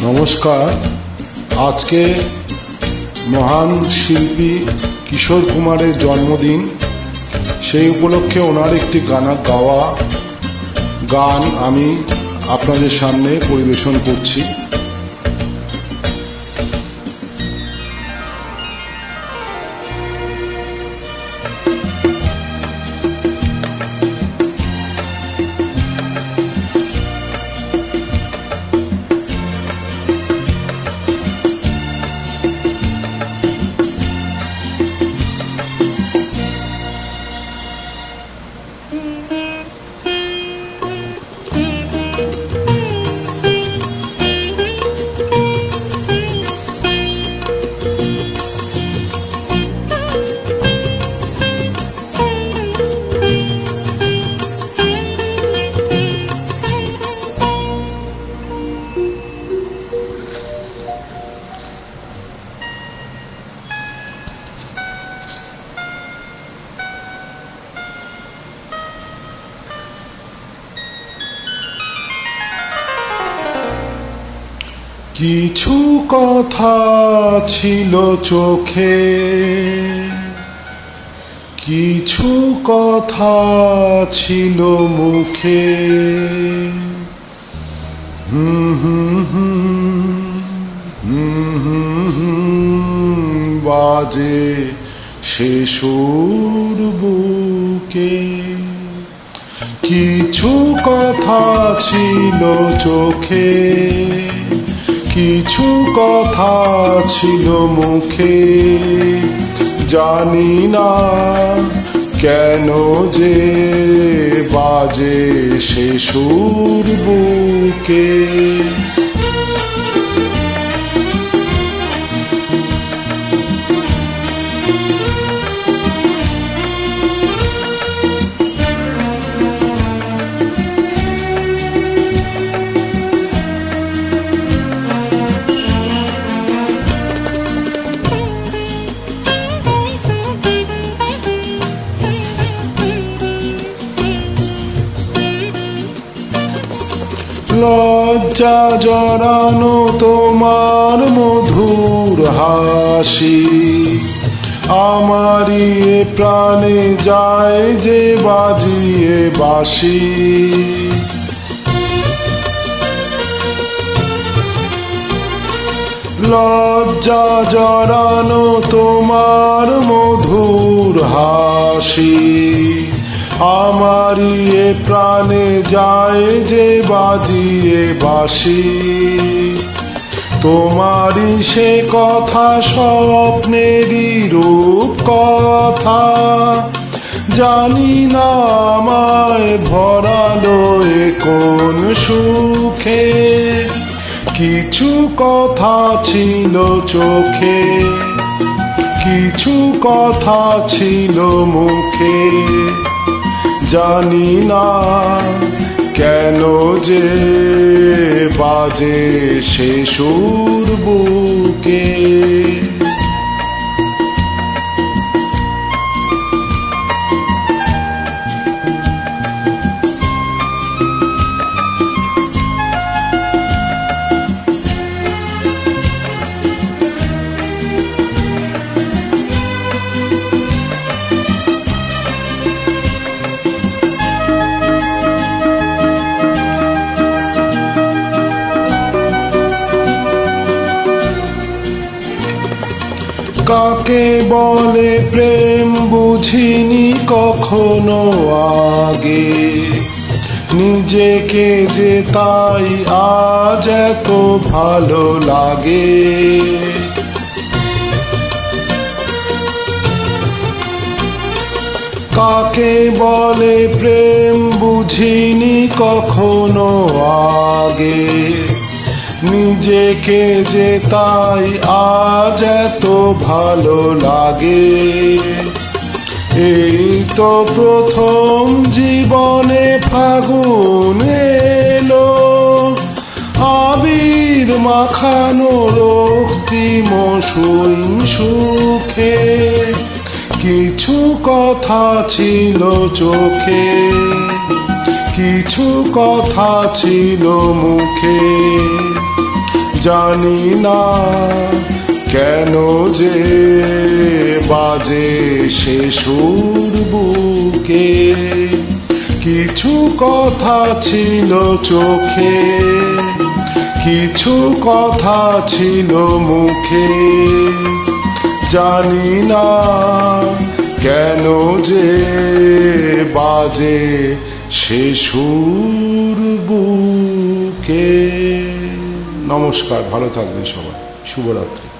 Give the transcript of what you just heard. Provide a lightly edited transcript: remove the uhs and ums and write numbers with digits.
নমস্কার। আজকে মহান শিল্পী কিশোর কুমারের জন্মদিন। সেই উপলক্ষে ওনার একটি গাওয়া গান আমি আপনাদের সামনে পরিবেশন করছি। কিছু কথা ছিল চোখে, কিছু কথা ছিল মুখে, বাজে সে সুর বুকে। কিছু কথা ছিল চোখে, কিছু কথা ছিল মুখে, জানি না কেন যে বাজে সে সুর বুকে। লজ্জা জড়ানো তোমার মধুর হাসি, আমারই প্রাণে যায় যে বাজিয়ে বাঁশি। লজ্জা জড়ানো তোমার মধুর হাসি, আমারই প্রাণে যায় যে বাজিয়ে বাঁশি। তোমারই সে কথা স্বপ্নেরই রূপ কথা, জানি না আমায় ভরালো এ কোন সুখে। কিছু কথা ছিল চোখে, কিছু কথা ছিল মুখে, জানি না কেন যে বাজে সে সুর বুকে। কাকে বলে প্রেম বুঝিনি কখনো আগে, নিজেকে যে তাই আজ এত ভালো লাগে। কাকে বলে প্রেম বুঝিনি কখনো আগে, নিজেকে যে তাই আজ এত ভালো লাগে। এই তো প্রথম জীবনে ফাগুন এলো, আবির মাখানো রক্তিম সূইন সুখে। কিছু কথা ছিল চোখে, কিছু কথা ছিল মুখে, জানি না কেন যে বাজে সে সুর বুকে, কিছু কথা ছিল চোখে, কিছু কথা ছিল মুখে, জানি না কেন যে বাজে সে সুর বুকে। নমস্কার, ভালো থাকবেন সবাই, শুভরাত্রি।